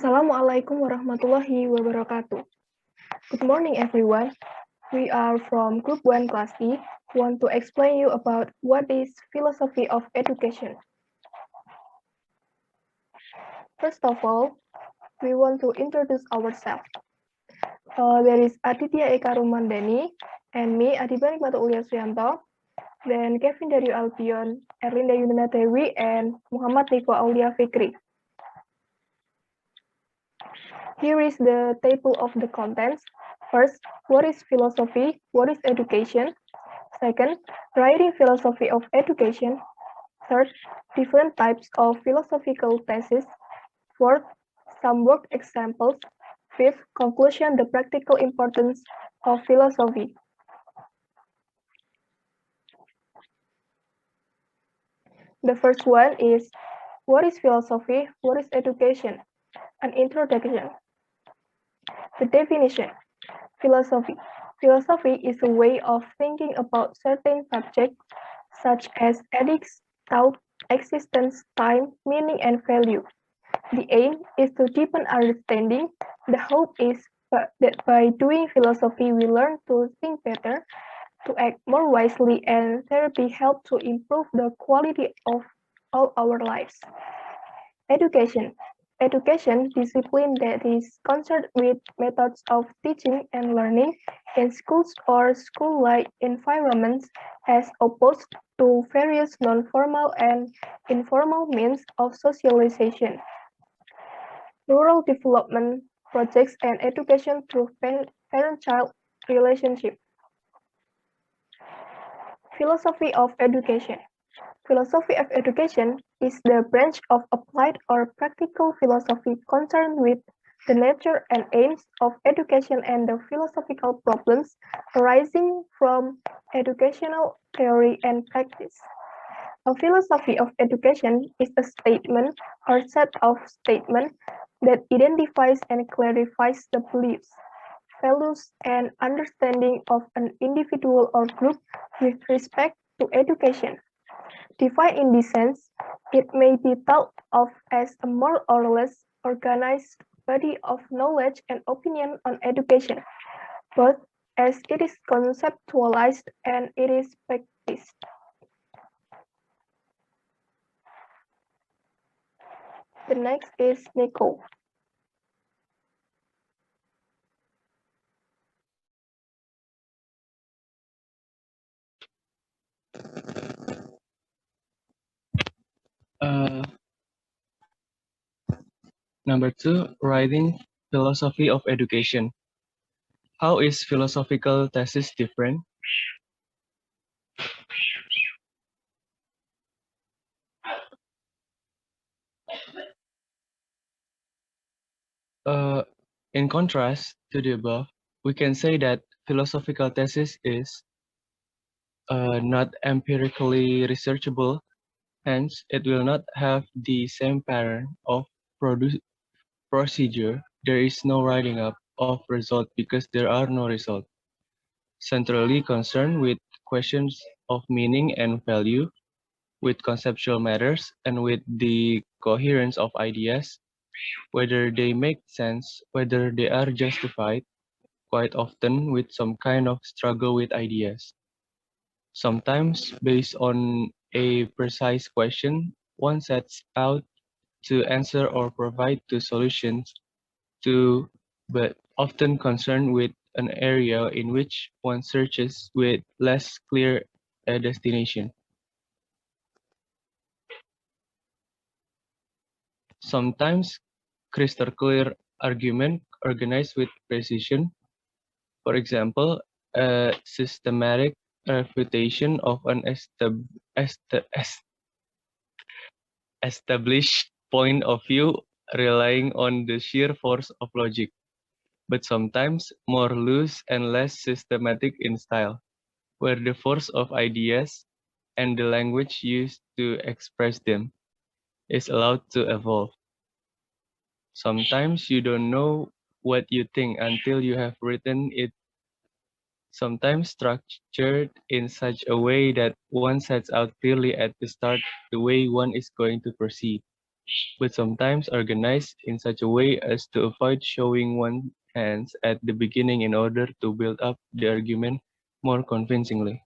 Assalamualaikum warahmatullahi wabarakatuh. Good morning, everyone. We are from Group 1 Class D. Want to explain you about what is philosophy of education. First of all, we want to introduce ourselves. There is Aditya Rumandhani and me, Adiba Nikmatul Ulya Suyanto. Then Kevin Dario Albion, Erlinda Yunita Dewi, and Muhammad Nico Aulia Fikri. Here is the table of the contents. First, what is philosophy? What is education? Second, writing philosophy of education. Third, different types of philosophical thesis. Fourth, some work examples. Fifth, conclusion, the practical importance of philosophy. The first one is, what is philosophy? What is education? An introduction. The definition. Philosophy. Philosophy is a way of thinking about certain subjects, such as ethics, thought, existence, time, meaning, and value. The aim is to deepen understanding. The hope is that by doing philosophy, we learn to think better, to act more wisely, and therapy help to improve the quality of all our lives. Education. Education, discipline that is concerned with methods of teaching and learning in schools or school-like environments as opposed to various non-formal and informal means of socialization. Rural development projects and education through parent-child relationship. Philosophy of education. Philosophy of education is the branch of applied or practical philosophy concerned with the nature and aims of education and the philosophical problems arising from educational theory and practice. A philosophy of education is a statement or set of statements that identifies and clarifies the beliefs, values, and understanding of an individual or group with respect to education. Defined in this sense, it may be thought of as a more or less organized body of knowledge and opinion on education, both as it is conceptualized and it is practiced. The next is Nico. Number 2, writing philosophy of education. How is philosophical thesis different? In contrast to the above, we can say that philosophical thesis is not empirically researchable, hence it will not have the same pattern of procedure. There is no writing up of result because there are no results. Centrally concerned with questions of meaning and value, with conceptual matters, and with the coherence of ideas, whether they make sense, whether they are justified, quite often with some kind of struggle with ideas. Sometimes, based on a precise question, one sets out to answer or provide two solutions to, but often concerned with an area in which one searches with less clear a destination. Sometimes crystal clear argument organized with precision. For example, a systematic refutation of an established point of view relying on the sheer force of logic, but sometimes more loose and less systematic in style, where the force of ideas and the language used to express them is allowed to evolve. Sometimes you don't know what you think until you have written it, sometimes structured in such a way that one sets out clearly at the start the way one is going to proceed. but sometimes organized in such a way as to avoid showing one's hands at the beginning in order to build up the argument more convincingly.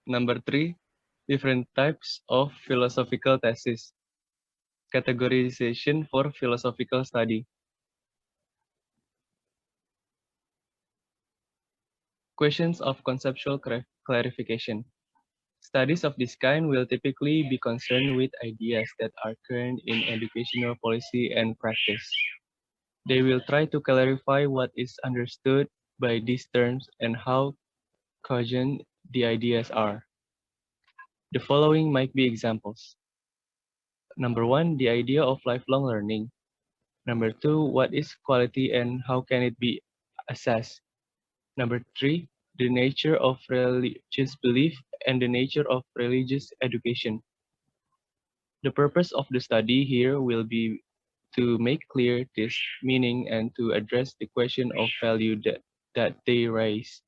Number three, different types of philosophical thesis. Categorization for philosophical study. Questions of conceptual clarification. Studies of this kind will typically be concerned with ideas that are current in educational policy and practice. They will try to clarify what is understood by these terms and how cogent the ideas are. The following might be examples. Number one, the idea of lifelong learning. Number two, what is quality and how can it be assessed? Number three, the nature of religious belief and the nature of religious education. The purpose of the study here will be to make clear this meaning and to address the question of value that they raise.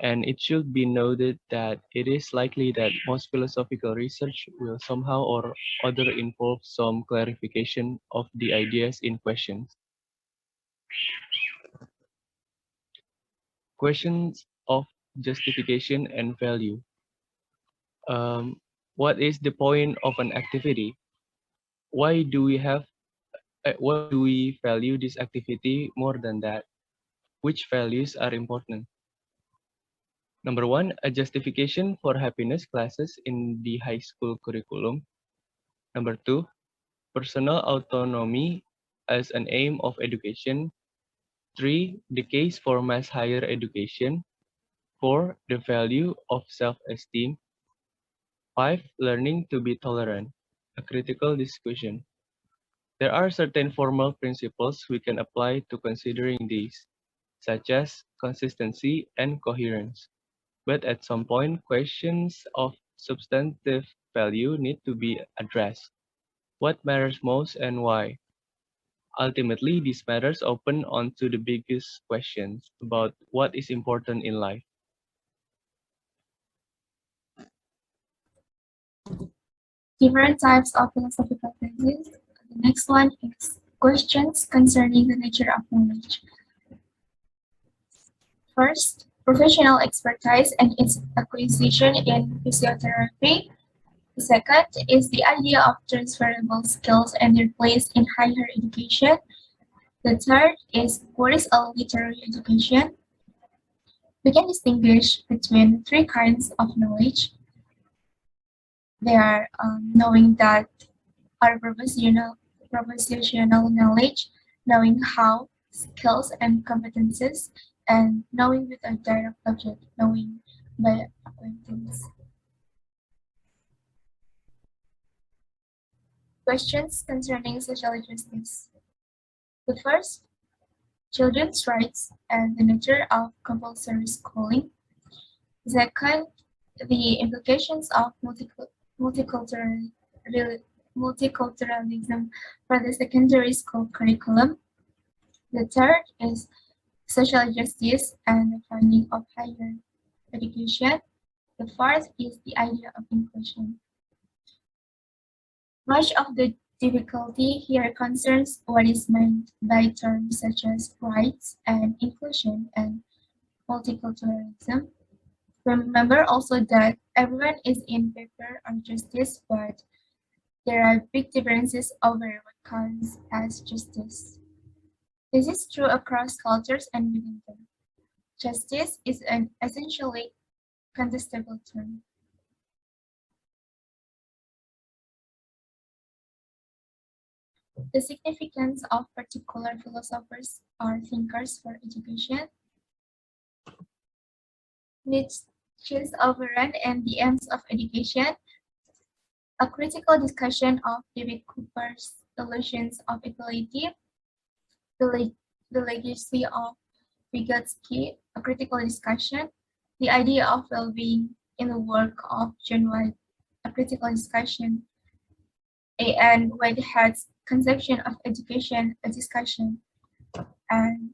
And it should be noted that it is likely that most philosophical research will somehow or other involve some clarification of the ideas in question. Questions of justification and value. Um, what is the point of an activity? Why do we why do we value this activity more than that? Which values are important? Number one, a justification for happiness classes in the high school curriculum. Number two, personal autonomy as an aim of education. Three, the case for mass higher education. Four, the value of self-esteem. Five, learning to be tolerant. A critical discussion. There are certain formal principles we can apply to considering these, such as consistency and coherence. But at some point, questions of substantive value need to be addressed. What matters most and why? Ultimately, these matters open onto the biggest questions about what is important in life. Different types of philosophical theses. The next one is questions concerning the nature of knowledge. First, professional expertise and its acquisition in physiotherapy. The second is the idea of transferable skills and their place in higher education. The third is what is a literary education? We can distinguish between three kinds of knowledge. They are knowing that our propositional knowledge, knowing how, skills and competences, and knowing with a direct object, knowing by acquaintance. Questions concerning social justice. The first, children's rights and the nature of compulsory schooling. Second, the implications of multicultural, multiculturalism for the secondary school curriculum. The third is social justice and the funding of higher education. The fourth is the idea of inclusion. Much of the difficulty here concerns what is meant by terms such as rights and inclusion and multiculturalism. Remember also that everyone is in favor of justice, but there are big differences over what counts as justice. This is true across cultures and within them. Justice is an essentially contestable term. The significance of particular philosophers or thinkers for education. Nietzsche's overrun and the ends of education. A critical discussion of David Cooper's illusions of equality. The legacy of Vygotsky, a critical discussion. The idea of well-being in the work of John White, a critical discussion. A.N. Whitehead's conception of education, a discussion. And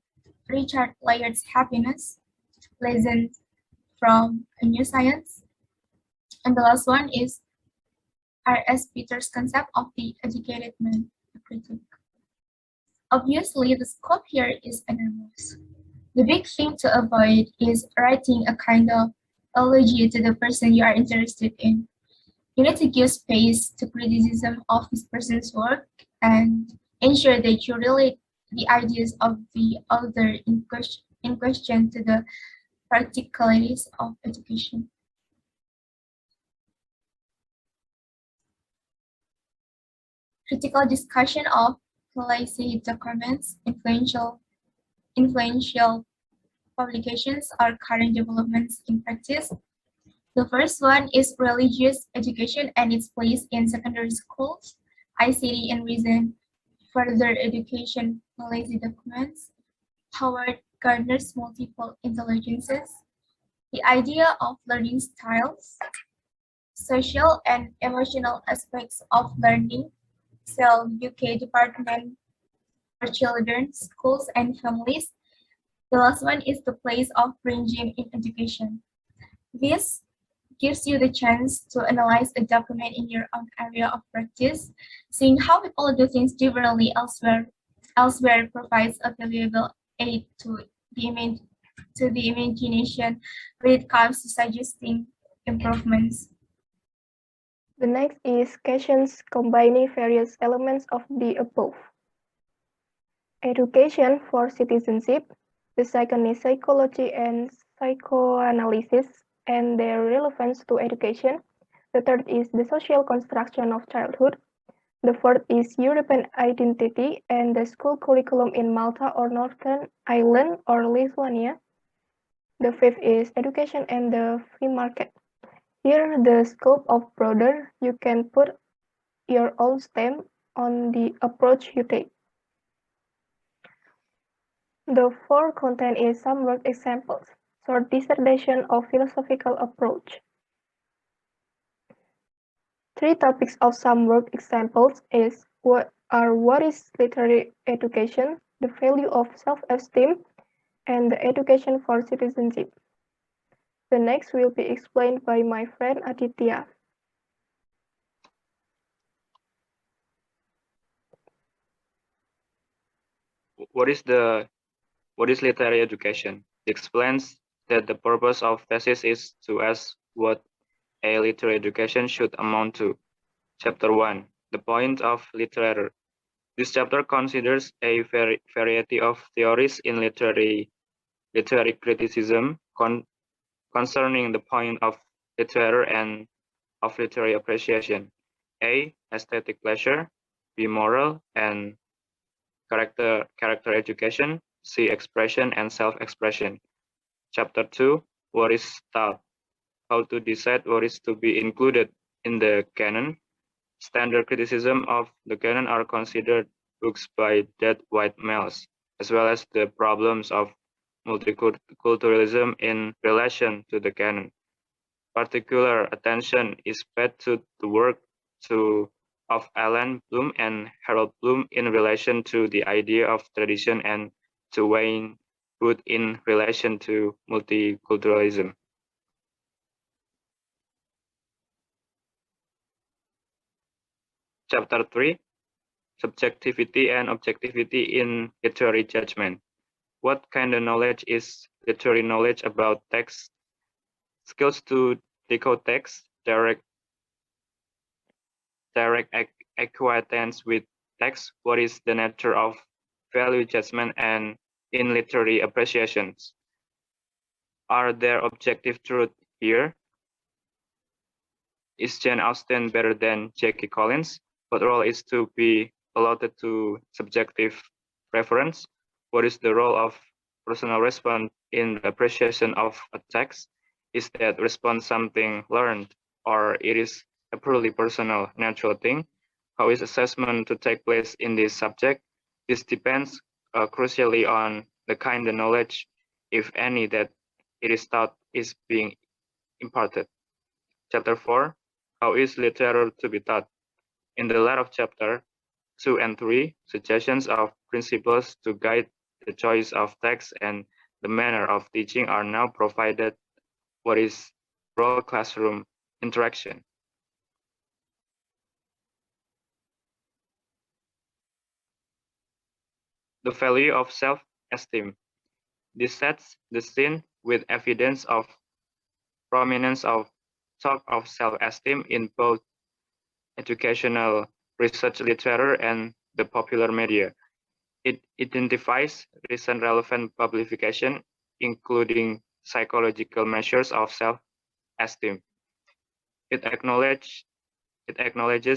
Richard Layard's happiness, lessons from a new science. And the last one is R.S. Peter's concept of the educated man, a critic. Obviously, the scope here is enormous. The big thing to avoid is writing a kind of eulogy to the person you are interested in. You need to give space to criticism of this person's work and ensure that you relate the ideas of the author in question to the practicalities of education. Critical discussion of policy documents, influential publications, or current developments in practice. The first one is religious education and its place in secondary schools, ICT and reason, further education policy documents, Howard Gardner's multiple intelligences, the idea of learning styles, social and emotional aspects of learning, Cell UK Department for Children, Schools and Families. The last one is the place of ranging in education. This gives you the chance to analyze a document in your own area of practice, seeing how people do things differently elsewhere provides a valuable aid to the imagination when it comes to suggesting improvements. The next is questions combining various elements of the above. Education for citizenship. The second is psychology and psychoanalysis and their relevance to education. The third is the social construction of childhood. The fourth is European identity and the school curriculum in Malta or Northern Ireland or Lithuania. The fifth is education and the free market. Here, the scope of broader, you can put your own stamp on the approach you take. The fourth content is some work examples, short dissertation of philosophical approach. Three topics of some work examples is what is literary education, the value of self-esteem, and the education for citizenship. The next will be explained by my friend Aditya. What is literary education? It explains that the purpose of thesis is to ask what a literary education should amount to. Chapter 1. The point of literature. This chapter considers a variety of theories in literary criticism concerning the point of literature and of literary appreciation. A. Aesthetic pleasure. B. Moral and character education. C. Expression and self-expression. Chapter 2. What is style? How to decide what is to be included in the canon. Standard criticism of the canon are considered books by dead white males, as well as the problems of multiculturalism in relation to the canon. Particular attention is paid to the work of Alan Bloom and Harold Bloom in relation to the idea of tradition and to Wayne Wood in relation to multiculturalism. Chapter 3. Subjectivity and objectivity in literary judgment. What kind of knowledge is literary knowledge about text? Skills to decode text, direct acquaintance with text, what is the nature of value judgment and in literary appreciations? Are there objective truth here? Is Jane Austen better than J.K. Collins? What role is to be allotted to subjective preference? What is the role of personal response in the appreciation of a text? Is that response something learned or it is a purely personal, natural thing? How is assessment to take place in this subject? This depends crucially on the kind of knowledge, if any, that it is taught is being imparted. Chapter 4. How is literature to be taught? In the latter chapter 2 and 3, suggestions of principles to guide the choice of text and the manner of teaching are now provided. What is role classroom interaction? The value of self-esteem. This sets the scene with evidence of prominence of talk of self-esteem in both educational research literature and the popular media. It identifies recent relevant publication, including psychological measures of self-esteem. It acknowledges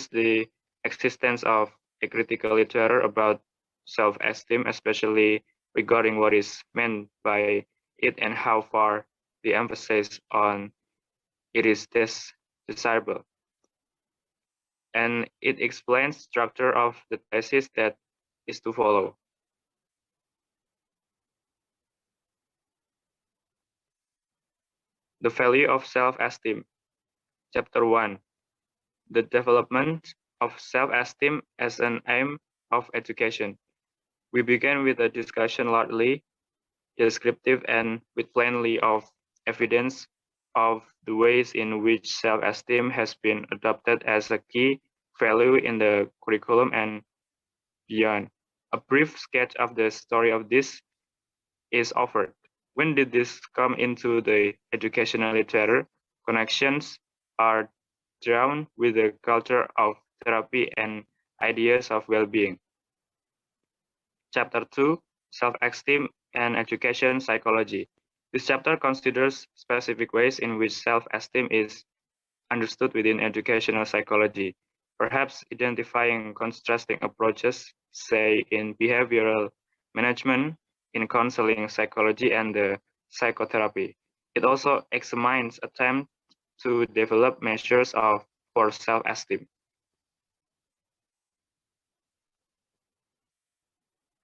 the existence of a critical literature about self-esteem, especially regarding what is meant by it and how far the emphasis on it is desirable. And it explains structure of the thesis that is to follow. The value of self-esteem. Chapter 1. The development of self-esteem as an aim of education. We began with a discussion largely descriptive and with plenty of evidence of the ways in which self-esteem has been adopted as a key value in the curriculum and beyond. A brief sketch of the story of this is offered. When did this come into the educational literature? Connections are drawn with the culture of therapy and ideas of well-being. Chapter 2, Self-Esteem and Education Psychology. This chapter considers specific ways in which self-esteem is understood within educational psychology, perhaps identifying contrasting approaches, say in behavioral management, in counseling psychology, and the psychotherapy. It also examines attempts to develop measures for self-esteem.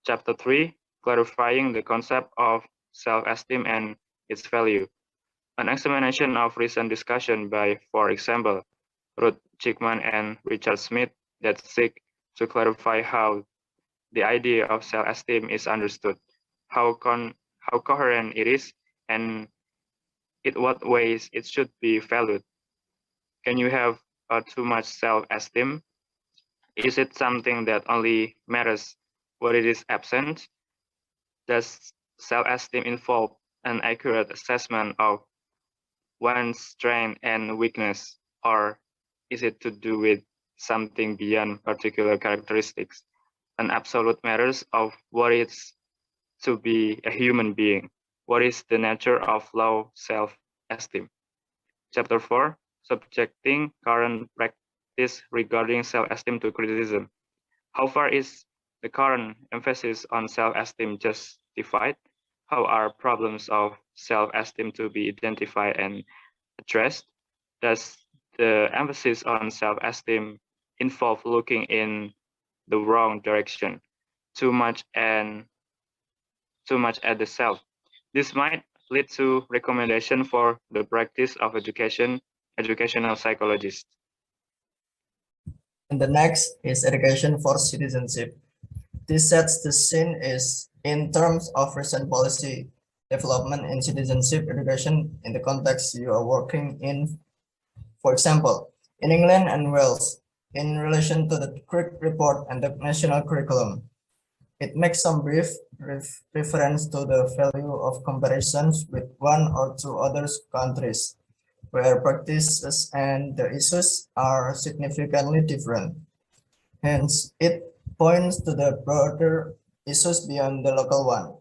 Chapter 3, Clarifying the concept of self-esteem and its value. An examination of recent discussion by, for example, Ruth Chickman and Richard Smith that seek to clarify how the idea of self-esteem is understood, how coherent it is, and in what ways it should be valued. Can you have too much self-esteem? Is it something that only matters when it is absent? Does self-esteem involve an accurate assessment of one's strength and weakness, or is it to do with something beyond particular characteristics, an absolute matters of what it's to be a human being? What is the nature of low self-esteem? Chapter 4, Subjecting current practice regarding self-esteem to criticism. How far is the current emphasis on self-esteem justified? How are problems of self-esteem to be identified and addressed? Does the emphasis on self-esteem involve looking in the wrong direction, too much at the self? This might lead to recommendation for the practice of educational psychologists. And the next is education for citizenship. This sets the scene is in terms of recent policy development in citizenship education in the context you are working in. For example, in England and Wales, in relation to the Crick report and the national curriculum, it makes some brief reference to the value of comparisons with one or two other countries, where practices and the issues are significantly different. Hence, it points to the broader issues beyond the local one.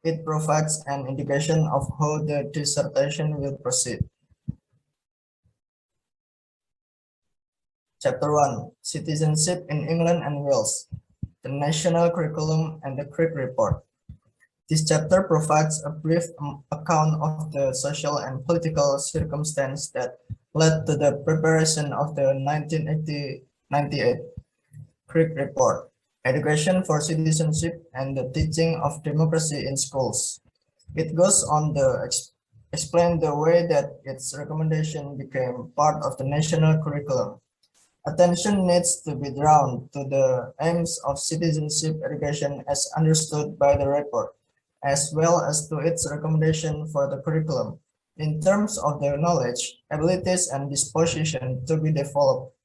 It provides an indication of how the dissertation will proceed. Chapter 1, Citizenship in England and Wales, the National Curriculum and the Crick Report. This chapter provides a brief account of the social and political circumstance that led to the preparation of the 1998 Crick Report, Education for Citizenship and the Teaching of Democracy in Schools. It goes on to explain the way that its recommendation became part of the national curriculum. Attention needs to be drawn to the aims of citizenship education as understood by the report, as well as to its recommendation for the curriculum, in terms of the knowledge, abilities, and disposition to be developed.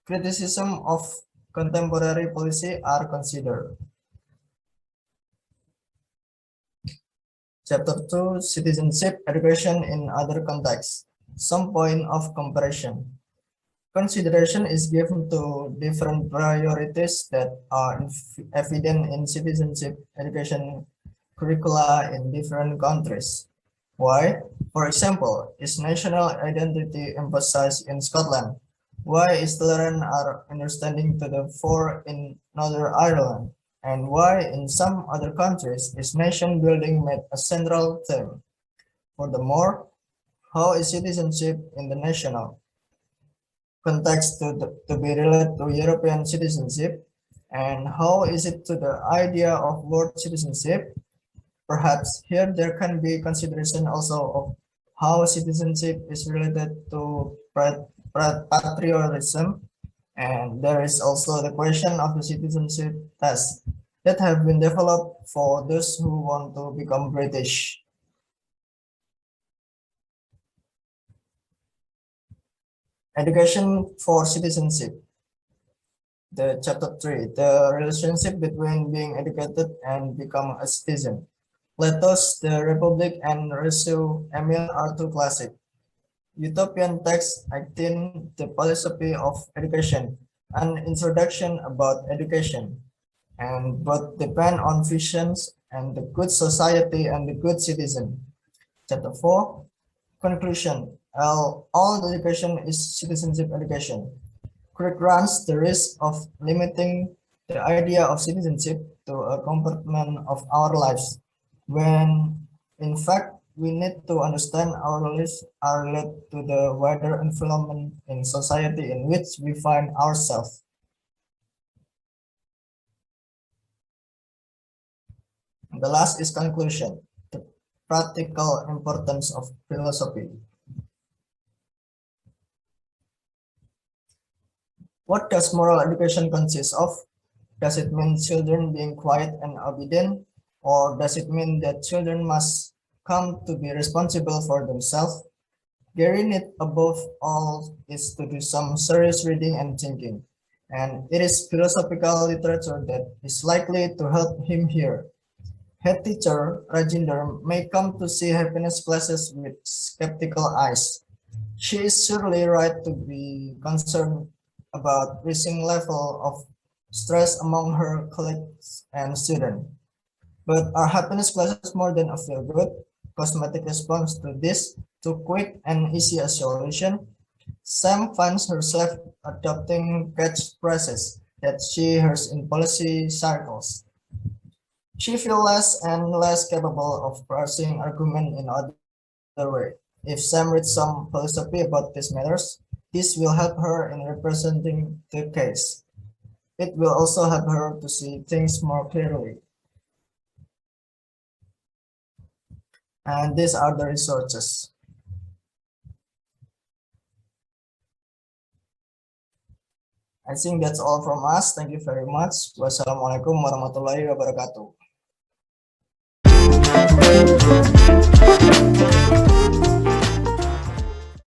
Criticism of contemporary policy are considered. Chapter 2, Citizenship Education in Other Contexts. Some point of comparison. Consideration is given to different priorities that are evident in citizenship education curricula in different countries. Why? For example, is national identity emphasized in Scotland? Why is tolerance or understanding to the fore in Northern Ireland? And why in some other countries is nation building made a central theme? Furthermore, how is citizenship in the national context to be related to European citizenship? And how is it to the idea of world citizenship? Perhaps here there can be consideration also of how citizenship is related to patriotism, and there is also the question of the citizenship test that have been developed for those who want to become British. Education for citizenship. The chapter 3, the relationship between being educated and become a citizen. Plato's The Republic and Rousseau Emile are two classic. Utopian text 18, The Philosophy of Education, an introduction about education, and both depend on visions and the good society and the good citizen. Chapter 4, Conclusion. All education is citizenship education. Crick runs the risk of limiting the idea of citizenship to a compartment of our lives, when in fact we need to understand our lives are related to the wider environment in society in which we find ourselves. The last is conclusion, the practical importance of philosophy. What does moral education consist of? Does it mean children being quiet and obedient? Or does it mean that children must come to be responsible for themselves? Gary need above all is to do some serious reading and thinking, and it is philosophical literature that is likely to help him here. Head teacher Rajinder may come to see happiness classes with skeptical eyes. She is surely right to be concerned about rising level of stress among her colleagues and students. But are happiness classes more than a feel-good, cosmetic response to this too quick and easy a solution? Sam finds herself adopting catchphrases that she hears in policy circles. She feels less and less capable of parsing argument in other way. If Sam reads some philosophy about these matters, this will help her in representing the case. It will also help her to see things more clearly. And these are the resources. I think that's all from us. Thank you very much. Wassalamualaikum warahmatullahi wabarakatuh.